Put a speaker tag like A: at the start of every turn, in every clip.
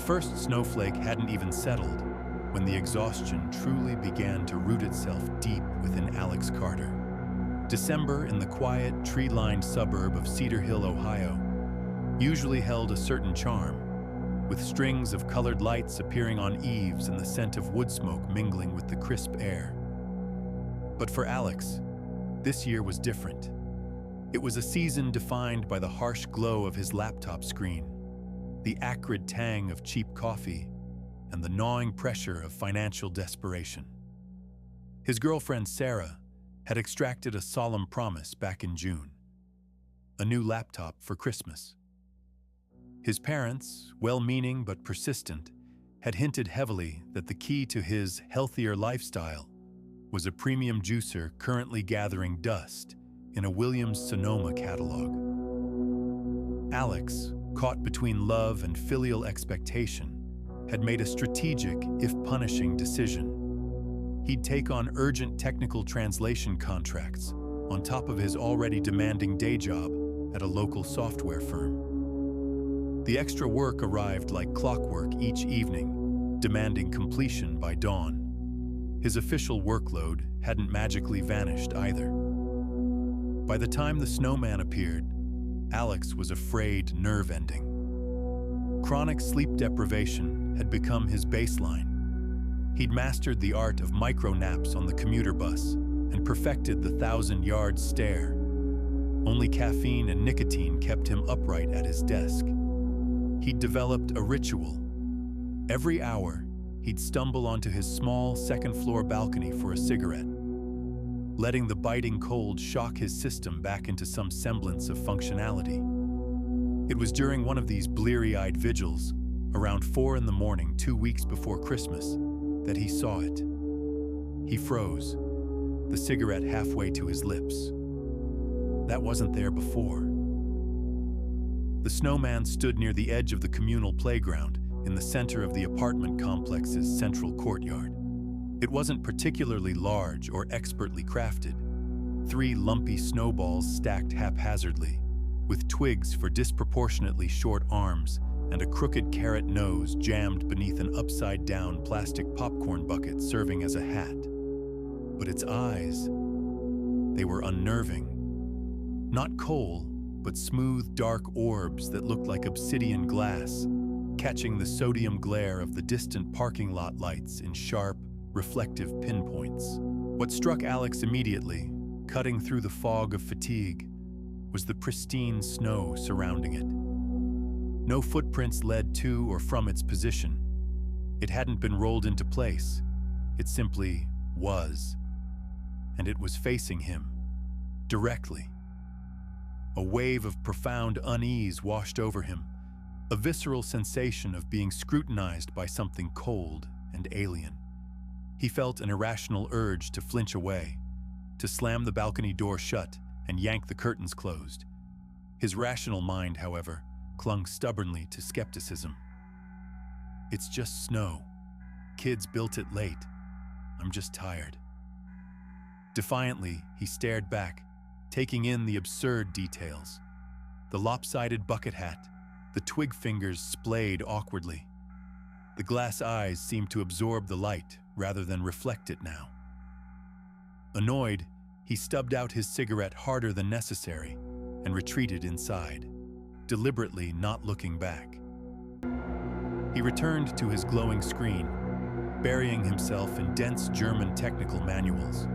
A: first snowflake hadn't even settled when the exhaustion truly began to root itself deep within Alex Carter. December in the quiet, tree-lined suburb of Cedar Hill, Ohio, usually held a certain charm, with strings of colored lights appearing on eaves and the scent of wood smoke mingling with the crisp air. But for Alex, this year was different. It was a season defined by the harsh glow of his laptop screen, the acrid tang of cheap coffee, and the gnawing pressure of financial desperation. His girlfriend, Sarah, had extracted a solemn promise back in June: a new laptop for Christmas. His parents, well-meaning but persistent, had hinted heavily that the key to his healthier lifestyle was a premium juicer currently gathering dust in a Williams-Sonoma catalog. Alex, caught between love and filial expectation, had made a strategic, if punishing, decision. He'd take on urgent technical translation contracts on top of his already demanding day job at a local software firm. The extra work arrived like clockwork each evening, demanding completion by dawn. His official workload hadn't magically vanished either. By the time the Snowman appeared, Alex was a frayed nerve ending. Chronic sleep deprivation had become his baseline. He'd mastered the art of micro-naps on the commuter bus and perfected the 1,000-yard stare. Only caffeine and nicotine kept him upright at his desk. He'd developed a ritual. Every hour, he'd stumble onto his small second-floor balcony for a cigarette, letting the biting cold shock his system back into some semblance of functionality. It was during one of these bleary-eyed vigils, around 4 a.m, 2 weeks before Christmas, that he saw it. He froze, the cigarette halfway to his lips. That wasn't there before. The Snowman stood near the edge of the communal playground in the center of the apartment complex's central courtyard. It wasn't particularly large or expertly crafted. 3 lumpy snowballs stacked haphazardly, with twigs for disproportionately short arms and a crooked carrot nose jammed beneath an upside-down plastic popcorn bucket serving as a hat. But its eyes, they were unnerving. Not coal, but smooth, dark orbs that looked like obsidian glass, catching the sodium glare of the distant parking lot lights in sharp, reflective pinpoints. What struck Alex immediately, cutting through the fog of fatigue, was the pristine snow surrounding it. No footprints led to or from its position. It hadn't been rolled into place. It simply was. And it was facing him, directly. A wave of profound unease washed over him, a visceral sensation of being scrutinized by something cold and alien. He felt an irrational urge to flinch away, to slam the balcony door shut and yank the curtains closed. His rational mind, however, clung stubbornly to skepticism. It's just snow. Kids built it late. I'm just tired. Defiantly, he stared back, taking in the absurd details. The lopsided bucket hat, the twig fingers splayed awkwardly. The glass eyes seemed to absorb the light rather than reflect it now. Annoyed, he stubbed out his cigarette harder than necessary and retreated inside, deliberately not looking back. He returned to his glowing screen, burying himself in dense German technical manuals,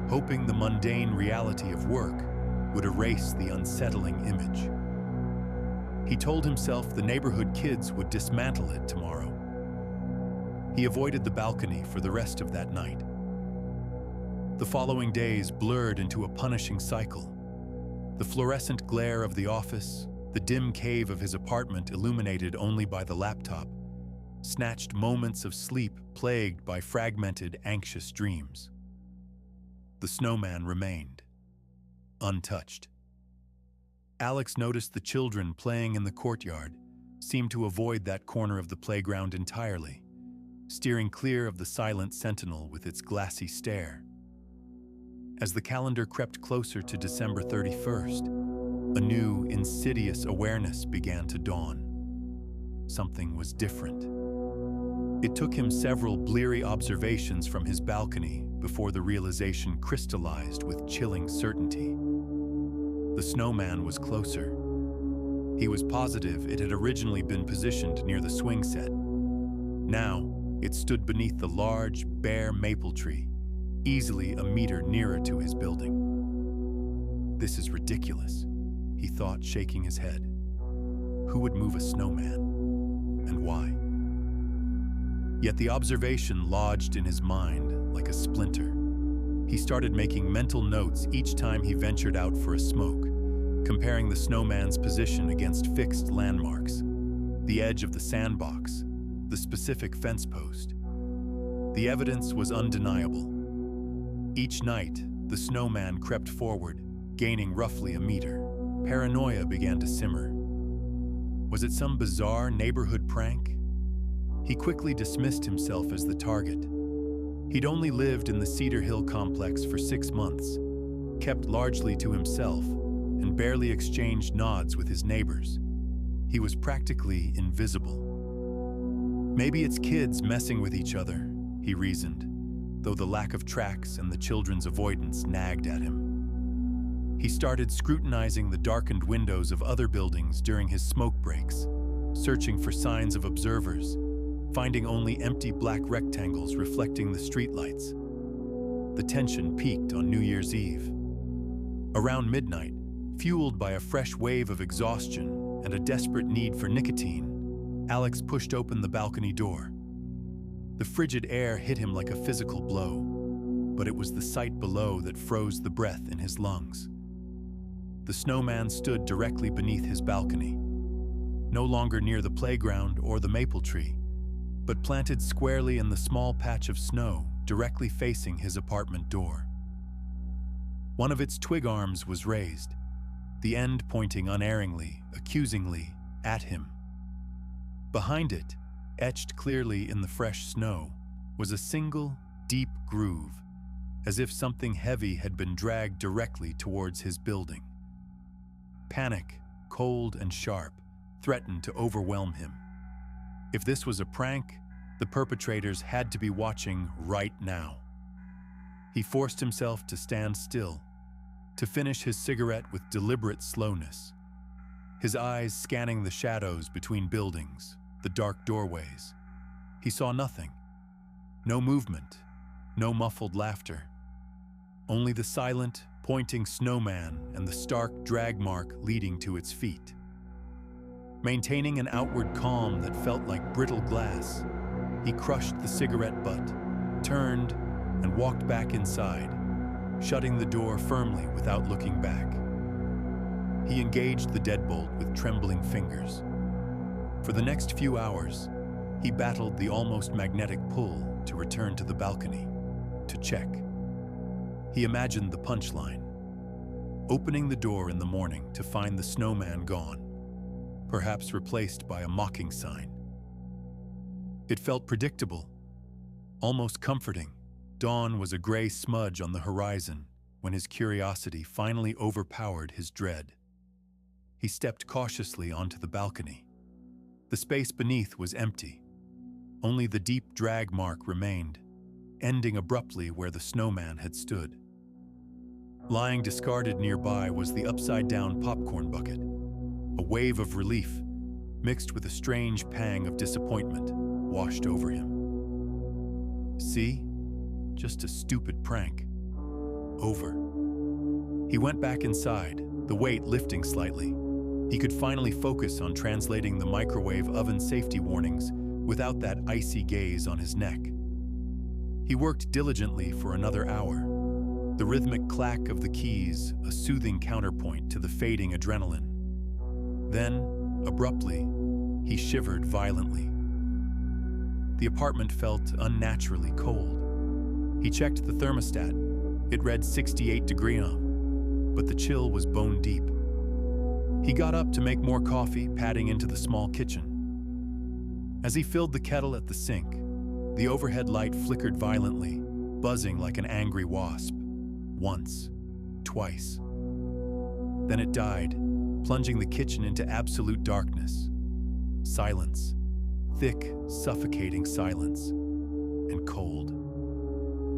A: hoping the mundane reality of work would erase the unsettling image. He told himself the neighborhood kids would dismantle it tomorrow. He avoided the balcony for the rest of that night. The following days blurred into a punishing cycle. The fluorescent glare of the office, the dim cave of his apartment illuminated only by the laptop, snatched moments of sleep plagued by fragmented, anxious dreams. The Snowman remained, untouched. Alex noticed the children playing in the courtyard seemed to avoid that corner of the playground entirely, steering clear of the silent sentinel with its glassy stare. As the calendar crept closer to December 31st, a new, insidious awareness began to dawn. something was different. It took him several bleary observations from his balcony before the realization crystallized with chilling certainty. The snowman was closer. He was positive it had originally been positioned near the swing set. Now, it stood beneath the large, bare maple tree, easily a meter nearer to his building. "This is ridiculous," he thought, shaking his head. Who would move a snowman? And why? Yet the observation lodged in his mind like a splinter. He started making mental notes each time he ventured out for a smoke, comparing the snowman's position against fixed landmarks, the edge of the sandbox, the specific fence post. The evidence was undeniable. Each night, the snowman crept forward, gaining roughly a meter. Paranoia began to simmer. Was it some bizarre neighborhood prank? He quickly dismissed himself as the target. He'd only lived in the Cedar Hill complex for 6 months, kept largely to himself, and barely exchanged nods with his neighbors. He was practically invisible. Maybe it's kids messing with each other, he reasoned, though the lack of tracks and the children's avoidance nagged at him. He started scrutinizing the darkened windows of other buildings during his smoke breaks, searching for signs of observers, finding only empty black rectangles reflecting the streetlights. The tension peaked on New Year's Eve. Around midnight, fueled by a fresh wave of exhaustion and a desperate need for nicotine, Alex pushed open the balcony door. The frigid air hit him like a physical blow, but it was the sight below that froze the breath in his lungs. The snowman stood directly beneath his balcony, no longer near the playground or the maple tree, but planted squarely in the small patch of snow directly facing his apartment door. One of its twig arms was raised, the end pointing unerringly, accusingly, at him. Behind it, etched clearly in the fresh snow, was a single, deep groove, as if something heavy had been dragged directly towards his building. Panic, cold and sharp, threatened to overwhelm him. If this was a prank, the perpetrators had to be watching right now. He forced himself to stand still, to finish his cigarette with deliberate slowness, his eyes scanning the shadows between buildings, the dark doorways. He saw nothing. No movement, no muffled laughter. Only the silent, pointing snowman and the stark drag mark leading to its feet. Maintaining an outward calm that felt like brittle glass, he crushed the cigarette butt, turned, and walked back inside, shutting the door firmly without looking back. He engaged the deadbolt with trembling fingers. For the next few hours, he battled the almost magnetic pull to return to the balcony, to check. He imagined the punchline, opening the door in the morning to find the snowman gone, perhaps replaced by a mocking sign. It felt predictable, almost comforting. Dawn was a gray smudge on the horizon when his curiosity finally overpowered his dread. He stepped cautiously onto the balcony. The space beneath was empty. Only the deep drag mark remained, ending abruptly where the snowman had stood. Lying discarded nearby was the upside-down popcorn bucket. A wave of relief, mixed with a strange pang of disappointment, washed over him. See? Just a stupid prank. Over. He went back inside, the weight lifting slightly. He could finally focus on translating the microwave oven safety warnings without that icy gaze on his neck. He worked diligently for another hour, the rhythmic clack of the keys a soothing counterpoint to the fading adrenaline. Then, abruptly, he shivered violently. The apartment felt unnaturally cold. He checked the thermostat. It read 68 degrees, but the chill was bone deep. He got up to make more coffee, padding into the small kitchen. As he filled the kettle at the sink, the overhead light flickered violently, buzzing like an angry wasp. Once, twice. Then it died, plunging the kitchen into absolute darkness. Silence. thick, suffocating silence, and cold.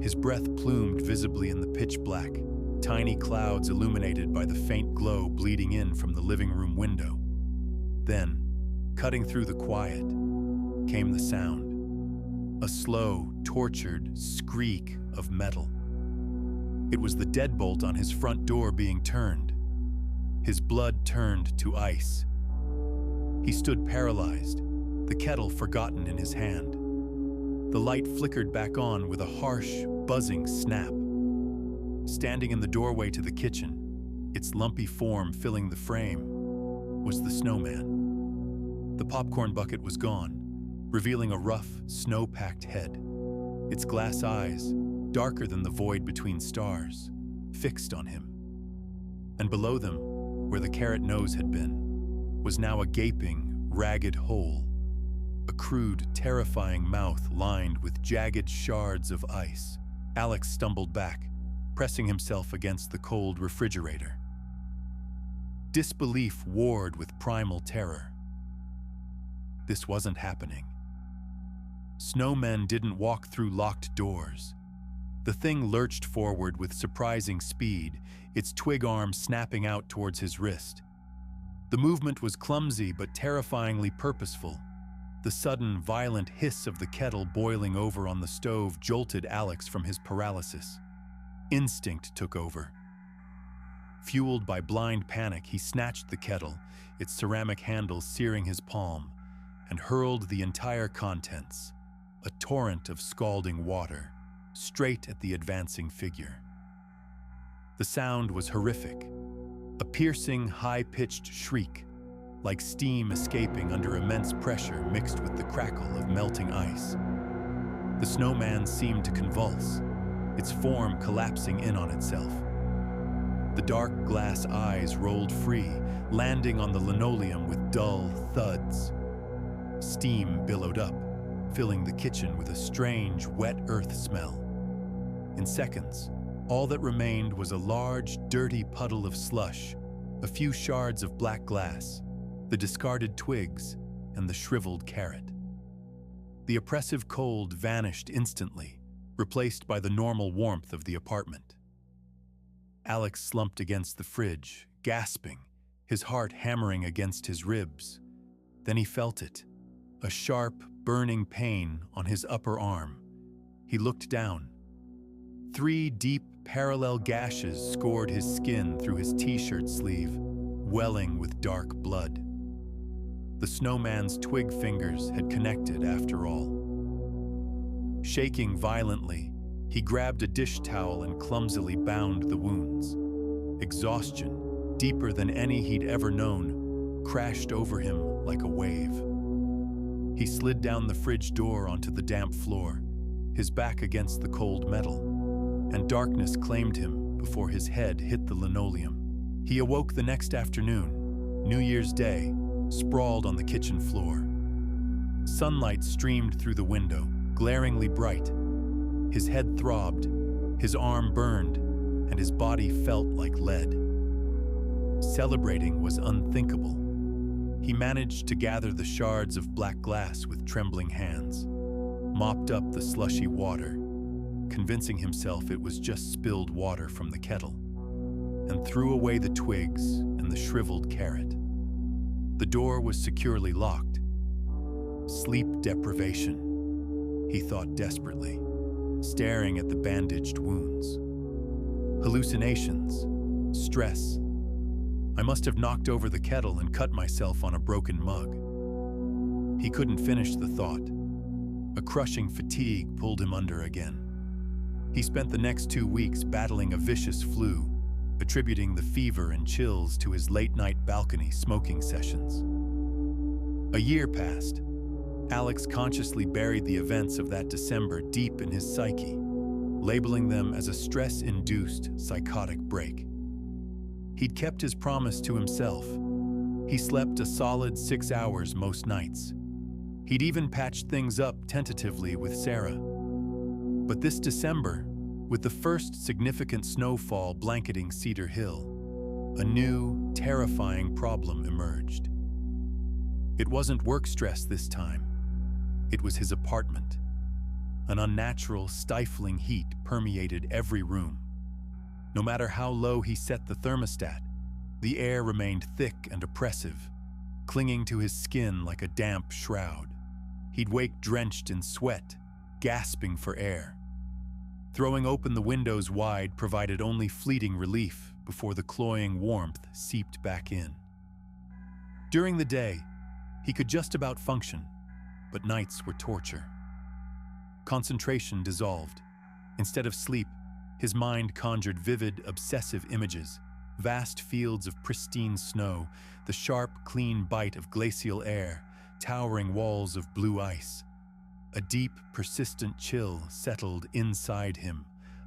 A: His breath plumed visibly in the pitch black, tiny clouds illuminated by the faint glow bleeding in from the living room window. Then, cutting through the quiet, came the sound. A slow, tortured skreek of metal. It was the deadbolt on his front door being turned. His blood turned to ice. He stood paralyzed, the kettle forgotten in his hand. The light flickered back on with a harsh, buzzing snap. Standing in the doorway to the kitchen, its lumpy form filling the frame, was the Snowman. The popcorn bucket was gone, revealing a rough, snow-packed head. Its glass eyes, darker than the void between stars, fixed on him. And below them, where the carrot nose had been, was now a gaping, ragged hole, a crude, terrifying mouth lined with jagged shards of ice. Alex stumbled back, pressing himself against the cold refrigerator. Disbelief warred with primal terror. This wasn't happening. Snowmen didn't walk through locked doors. The thing lurched forward with surprising speed, its twig arm snapping out towards his wrist. The movement was clumsy but terrifyingly purposeful. The sudden, violent hiss of the kettle boiling over on the stove jolted Alex from his paralysis. Instinct took over. Fueled by blind panic, he snatched the kettle, its ceramic handle searing his palm, and hurled the entire contents, a torrent of scalding water, straight at the advancing figure. The sound was horrific, a piercing, high-pitched shriek, like steam escaping under immense pressure mixed with the crackle of melting ice. The Snowman seemed to convulse, its form collapsing in on itself. The dark glass eyes rolled free, landing on the linoleum with dull thuds. Steam billowed up, filling the kitchen with a strange, wet earth smell. In seconds, all that remained was a large, dirty puddle of slush, a few shards of black glass, the discarded twigs, and the shriveled carrot. The oppressive cold vanished instantly, replaced by the normal warmth of the apartment. Alex slumped against the fridge, gasping, his heart hammering against his ribs. Then he felt it, a sharp, burning pain on his upper arm. He looked down. 3 deep, parallel gashes scored his skin through his t-shirt sleeve, welling with dark blood. The Snowman's twig fingers had connected after all. Shaking violently, he grabbed a dish towel and clumsily bound the wounds. Exhaustion, deeper than any he'd ever known, crashed over him like a wave. He slid down the fridge door onto the damp floor, his back against the cold metal, and darkness claimed him before his head hit the linoleum. He awoke the next afternoon, New Year's Day, sprawled on the kitchen floor. Sunlight streamed through the window, glaringly bright. His head throbbed, his arm burned, and his body felt like lead. Celebrating was unthinkable. He managed to gather the shards of black glass with trembling hands, mopped up the slushy water, convincing himself it was just spilled water from the kettle, and threw away the twigs and the shriveled carrot. The door was securely locked. Sleep deprivation, he thought desperately, staring at the bandaged wounds. Hallucinations, stress. I must have knocked over the kettle and cut myself on a broken mug. He couldn't finish the thought. A crushing fatigue pulled him under again. He spent the next 2 weeks battling a vicious flu, attributing the fever and chills to his late-night balcony smoking sessions. A year passed. Alex consciously buried the events of that December deep in his psyche, labeling them as a stress-induced psychotic break. He'd kept his promise to himself. He slept a solid 6 hours most nights. He'd even patched things up tentatively with Sarah. But this December, with the first significant snowfall blanketing Cedar Hill, a new, terrifying problem emerged. It wasn't work stress this time. It was his apartment. An unnatural, stifling heat permeated every room. No matter how low he set the thermostat, the air remained thick and oppressive, clinging to his skin like a damp shroud. He'd wake drenched in sweat, gasping for air. Throwing open the windows wide provided only fleeting relief before the cloying warmth seeped back in. During the day, he could just about function, but nights were torture. Concentration dissolved. Instead of sleep, his mind conjured vivid, obsessive images, vast fields of pristine snow, the sharp, clean bite of glacial air, towering walls of blue ice. A deep, persistent chill settled inside him,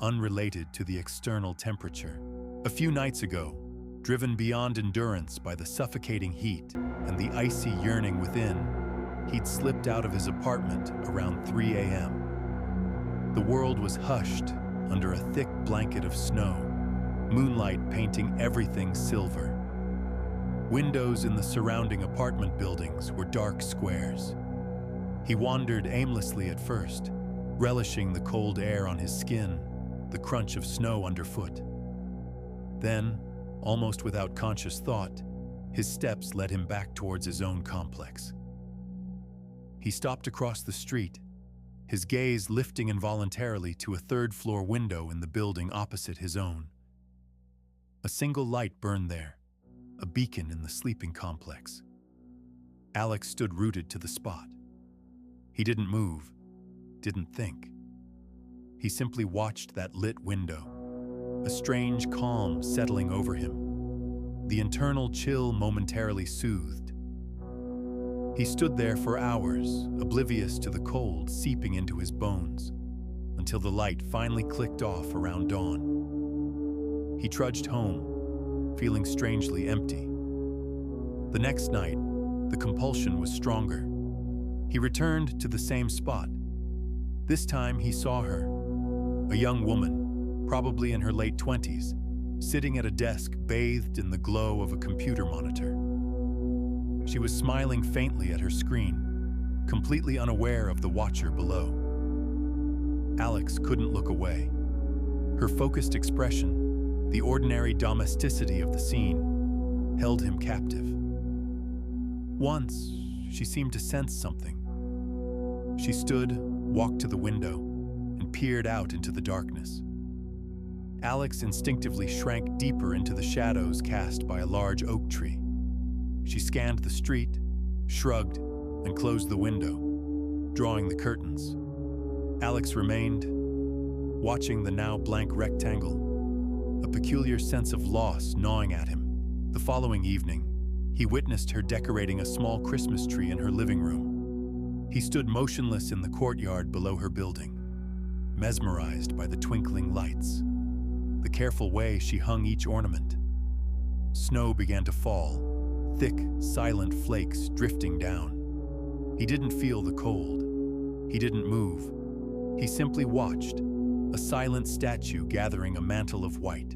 A: unrelated to the external temperature. A few nights ago, driven beyond endurance by the suffocating heat and the icy yearning within, he'd slipped out of his apartment around 3 a.m. The world was hushed under a thick blanket of snow, moonlight painting everything silver. Windows in the surrounding apartment buildings were dark squares. He wandered aimlessly at first, relishing the cold air on his skin, the crunch of snow underfoot. Then, almost without conscious thought, his steps led him back towards his own complex. He stopped across the street, his gaze lifting involuntarily to a third-floor window in the building opposite his own. A single light burned there, a beacon in the sleeping complex. Alex stood rooted to the spot. He didn't move, didn't think. He simply watched that lit window, a strange calm settling over him, the internal chill momentarily soothed. He stood there for hours, oblivious to the cold seeping into his bones, until the light finally clicked off around dawn. He trudged home, feeling strangely empty. The next night, the compulsion was stronger. He returned to the same spot. This time he saw her, a young woman, probably in her late 20s, sitting at a desk bathed in the glow of a computer monitor. She was smiling faintly at her screen, completely unaware of the watcher below. Alex couldn't look away. Her focused expression, the ordinary domesticity of the scene, held him captive. Once, she seemed to sense something. She stood, walked to the window, and peered out into the darkness. Alex instinctively shrank deeper into the shadows cast by a large oak tree. She scanned the street, shrugged, and closed the window, drawing the curtains. Alex remained, watching the now blank rectangle, a peculiar sense of loss gnawing at him. The following evening, he witnessed her decorating a small Christmas tree in her living room. He stood motionless in the courtyard below her building, mesmerized by the twinkling lights, the careful way she hung each ornament. Snow began to fall, thick, silent flakes drifting down. He didn't feel the cold. He didn't move. He simply watched, a silent statue gathering a mantle of white.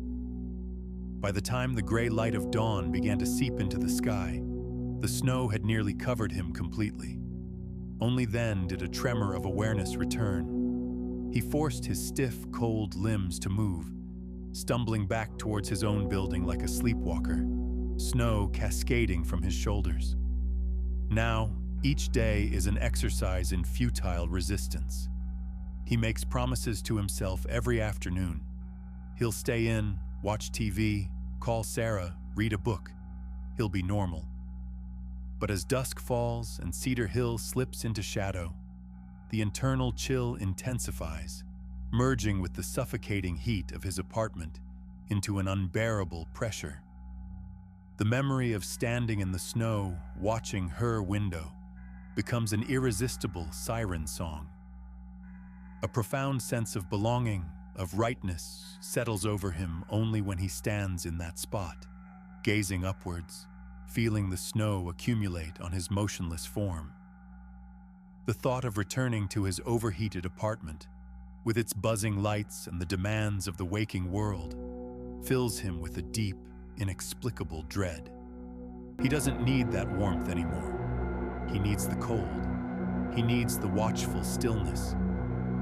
A: By the time the gray light of dawn began to seep into the sky, the snow had nearly covered him completely. Only then did a tremor of awareness return. He forced his stiff, cold limbs to move, stumbling back towards his own building like a sleepwalker, snow cascading from his shoulders. Now, each day is an exercise in futile resistance. He makes promises to himself every afternoon. He'll stay in, watch TV, call Sarah, read a book. He'll be normal. But as dusk falls and Cedar Hill slips into shadow, the internal chill intensifies, merging with the suffocating heat of his apartment into an unbearable pressure. The memory of standing in the snow, watching her window, becomes an irresistible siren song. A profound sense of belonging, of rightness, settles over him only when he stands in that spot, gazing upwards, feeling the snow accumulate on his motionless form. The thought of returning to his overheated apartment, with its buzzing lights and the demands of the waking world, fills him with a deep, inexplicable dread. He doesn't need that warmth anymore. He needs the cold. He needs the watchful stillness.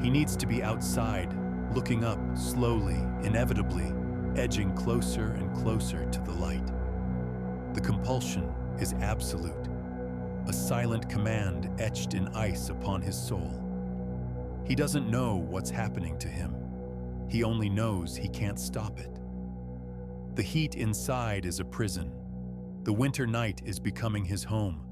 A: He needs to be outside, looking up slowly, inevitably, edging closer and closer to the light. The compulsion is absolute, a silent command etched in ice upon his soul. He doesn't know what's happening to him. He only knows he can't stop it. The heat inside is a prison. The winter night is becoming his home,